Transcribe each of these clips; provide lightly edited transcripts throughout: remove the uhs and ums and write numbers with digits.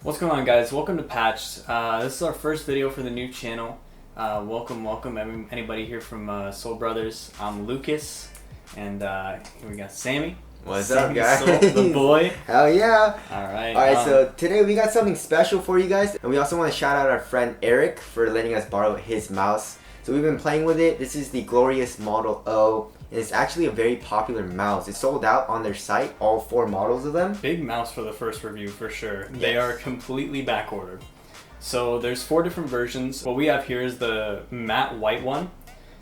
What's going on, guys? Welcome to Patched. This is our first video for the new channel. Welcome anybody here from Soul Brothers. I'm Lucas, and here we got Sammy. What's Sammy up, guys? Soul, the boy. Hell yeah! Alright, So today we got something special for you guys, and we also want to shout out our friend Eric for letting us borrow his mouse. So we've been playing with it. This is the Glorious Model O, and it's actually a very popular mouse. It's sold out on their site, all 4 models of them. Big mouse for the first review for sure. Yes. They are completely backordered. So there's 4 different versions. What we have here is the matte white one.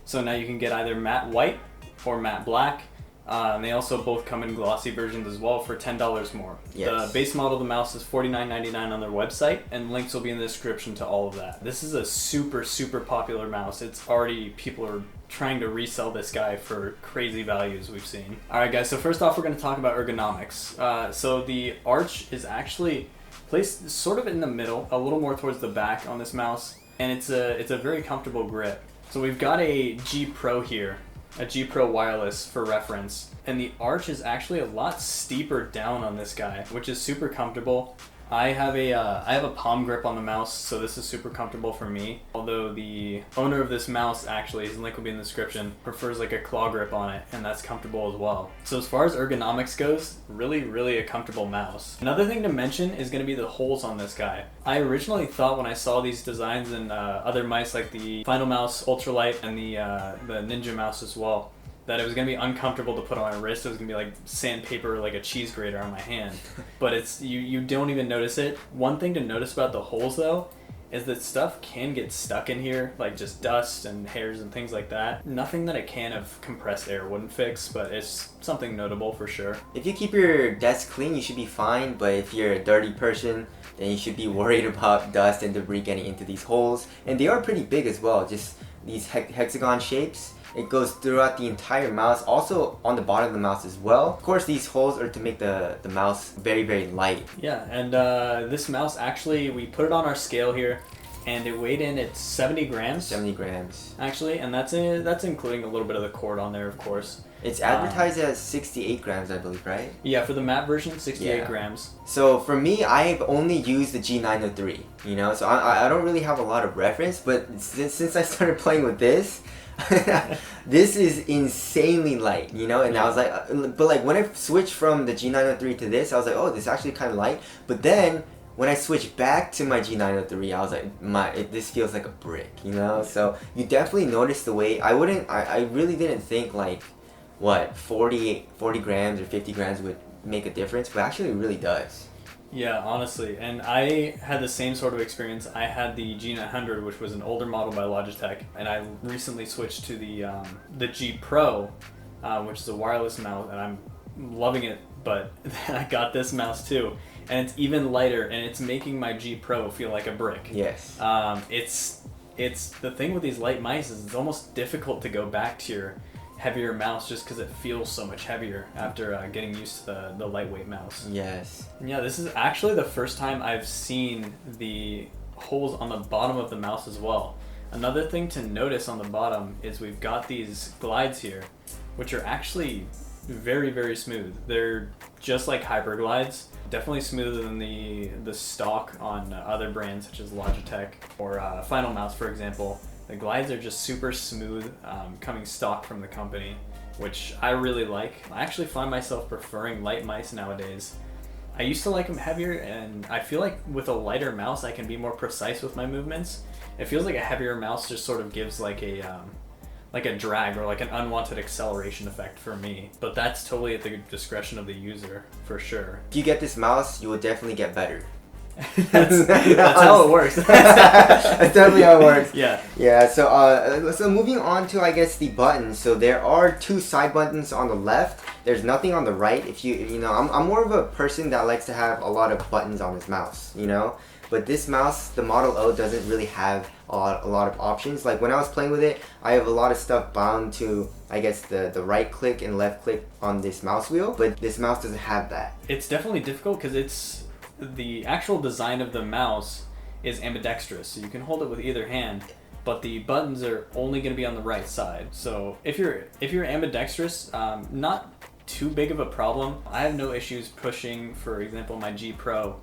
So now you can get either matte white or matte black. And they also both come in glossy versions as well for $10 more. Yes. The base model of the mouse is $49.99 on their website, and links will be in the description to all of that. This is a super popular mouse. It's already, people are trying to resell this guy for crazy values we've seen. Alright guys, so first off we're going to talk about ergonomics. So the arch is actually placed sort of in the middle, a little more towards the back on this mouse, and it's a very comfortable grip. So we've got a G Pro here. A G Pro wireless for reference, and the arch is actually a lot steeper down on this guy, which is super comfortable. I have a palm grip on the mouse, so this is super comfortable for me. Although the owner of this mouse, actually, his link will be in the description, prefers like a claw grip on it, and that's comfortable as well. So as far as ergonomics goes, really a comfortable mouse. Another thing to mention is going to be the holes on this guy. I originally thought when I saw these designs in other mice like the Final Mouse Ultralight and the Ninja mouse as well, that it was going to be uncomfortable to put on my wrist. It was going to be like sandpaper, like a cheese grater on my hand. But it's you don't even notice it. One thing to notice about the holes though is that stuff can get stuck in here, like just dust and hairs and things like that. Nothing that a can of compressed air wouldn't fix, but it's something notable for sure. If you keep your desk clean, you should be fine, but if you're a dirty person, then you should be worried about dust and debris getting into these holes. And they are pretty big as well, just these hexagon shapes. It goes throughout the entire mouse, also on the bottom of the mouse as well. Of course, these holes are to make the mouse very light. Yeah, and this mouse actually, we put it on our scale here, and it weighed in at 70 grams. 70 grams. Actually, and that's including a little bit of the cord on there, of course. It's advertised as 68 grams, I believe, right? Yeah, for the matte version, 68 Yeah. grams. So for me, I've only used the G903, you know? So I don't really have a lot of reference, but since I started playing with this, this is insanely light, you know? And I was like, but like when I switched from the G903 to this, I was like, oh, this is actually kind of light. But then when I switched back to my G903, I was like, this feels like a brick, you know? So you definitely notice the weight. I really didn't think like, what, 40 grams or 50 grams would make a difference, but actually it really does. Yeah, honestly, and I had the same sort of experience. I had the G900, which was an older model by Logitech, and I recently switched to the G Pro, which is a wireless mouse, and I'm loving it. But then I got this mouse too, and it's even lighter, and it's making my G Pro feel like a brick. Yes. It's the thing with these light mice is it's almost difficult to go back to your heavier mouse just because it feels so much heavier after getting used to the lightweight mouse. Yes. Yeah, this is actually the first time I've seen the holes on the bottom of the mouse as well. Another thing to notice on the bottom is we've got these glides here, which are actually very smooth. They're just like Hyper Glides, definitely smoother than the stock on other brands such as Logitech or Final Mouse, for example. The glides are just super smooth, coming stock from the company, which I really like. I actually find myself preferring light mice nowadays. I used to like them heavier, and I feel like with a lighter mouse I can be more precise with my movements. It feels like a heavier mouse just sort of gives like a drag or like an unwanted acceleration effect for me. But that's totally at the discretion of the user, for sure. If you get this mouse, you will definitely get better. that's how it works. That's definitely how it works. Yeah. Yeah. So moving on to, I guess, the buttons. So there are 2 side buttons on the left. There's nothing on the right. If you know, I'm more of a person that likes to have a lot of buttons on his mouse, you know. But this mouse, the Model O, doesn't really have a lot of options. Like when I was playing with it, I have a lot of stuff bound to, I guess, the right click and left click on this mouse wheel. But this mouse doesn't have that. It's definitely difficult because the actual design of the mouse is ambidextrous, so you can hold it with either hand, but the buttons are only going to be on the right side. So if you're ambidextrous, not too big of a problem. I have no issues pushing, for example, my G Pro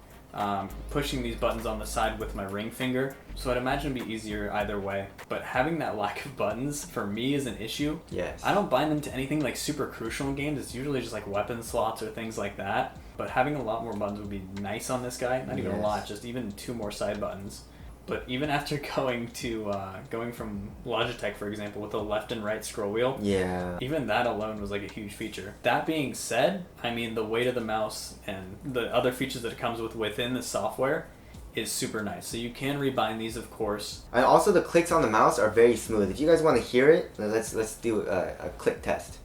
pushing these buttons on the side with my ring finger. So I'd imagine it'd be easier either way. But having that lack of buttons for me is an issue. Yes. I don't bind them to anything like super crucial in games. It's usually just like weapon slots or things like that. But having a lot more buttons would be nice on this guy. Not even a lot, just even 2 more side buttons. But even after going from Logitech, for example, with the left and right scroll wheel, even that alone was like a huge feature. That being said, I mean, the weight of the mouse and the other features that it comes with within the software is super nice. So you can rebind these, of course. And also the clicks on the mouse are very smooth. If you guys want to hear it, let's do a click test.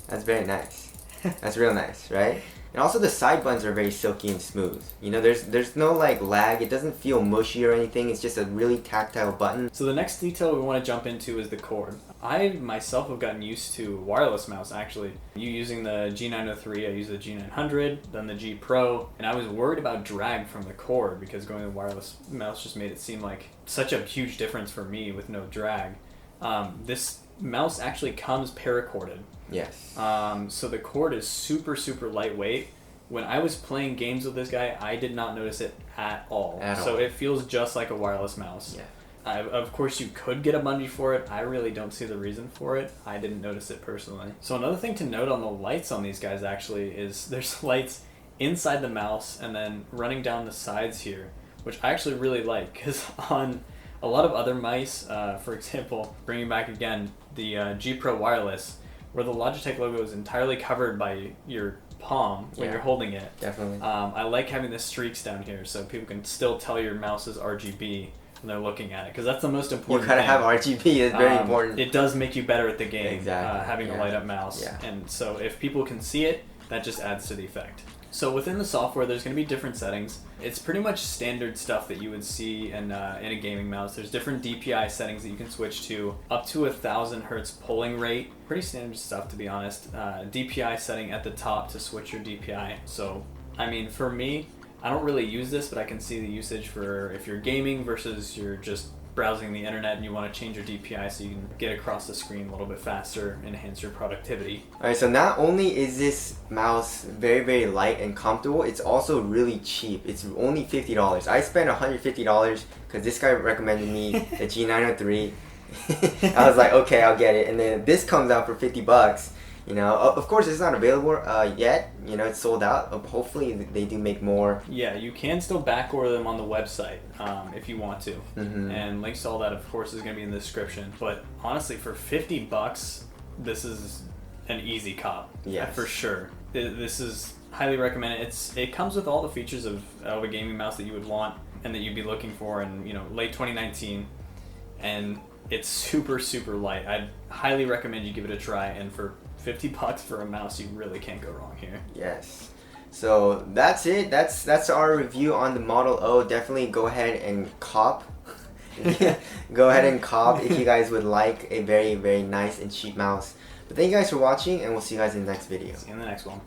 That's very nice. That's real nice, right? And also the side buttons are very silky and smooth. You know, there's no like lag. It doesn't feel mushy or anything. It's just a really tactile button. So the next detail we want to jump into is the cord. I myself have gotten used to wireless mouse actually. You using the G903, I use the G900, then the G Pro, and I was worried about drag from the cord because going to wireless mouse just made it seem like such a huge difference for me with no drag. This mouse actually comes paracorded. Yes. So the cord is super, super lightweight. When I was playing games with this guy, I did not notice it at all. So it feels just like a wireless mouse. Yeah. Of course, you could get a bungee for it. I really don't see the reason for it. I didn't notice it personally. So another thing to note on the lights on these guys actually is there's lights inside the mouse and then running down the sides here, which I actually really like because on a lot of other mice, for example, bringing back again the G Pro Wireless, where the Logitech logo is entirely covered by your palm when you're holding it. Definitely. I like having the streaks down here so people can still tell your mouse is RGB when they're looking at it, because that's the most important thing. You gotta thing. have RGB, it's very important. It does make you better at the game, exactly. having a light up mouse. And so if people can see it, that just adds to the effect. So within the software, there's going to be different settings. It's pretty much standard stuff that you would see in a gaming mouse. There's different DPI settings that you can switch to, up to 1,000 hertz polling rate. Pretty standard stuff, to be honest. DPI setting at the top to switch your DPI. So, I mean, for me, I don't really use this, but I can see the usage for if you're gaming versus you're just browsing the internet and you want to change your DPI so you can get across the screen a little bit faster, enhance your productivity. Alright, so not only is this mouse very, very light and comfortable, it's also really cheap. It's only $50. I spent $150 because this guy recommended me the G903. I was like, okay, I'll get it. And then this comes out for $50. You know, of course it's not available yet. You know, it's sold out. Hopefully they do make more. Yeah, you can still back order them on the website if you want to. And links to all that, of course, is going to be in the description. But honestly, for $50, this is an easy cop. Yeah, for sure. This is highly recommended. It comes with all the features of a gaming mouse that you would want and that you'd be looking for in late 2019. And it's super, super light. I'd highly recommend you give it a try. And for $50 for a mouse, you really can't go wrong here. Yes. So that's it. That's our review on the Model O. Definitely go ahead and cop. Go ahead and cop if you guys would like a very, very nice and cheap mouse. But thank you guys for watching, and we'll see you guys in the next video. See you in the next one.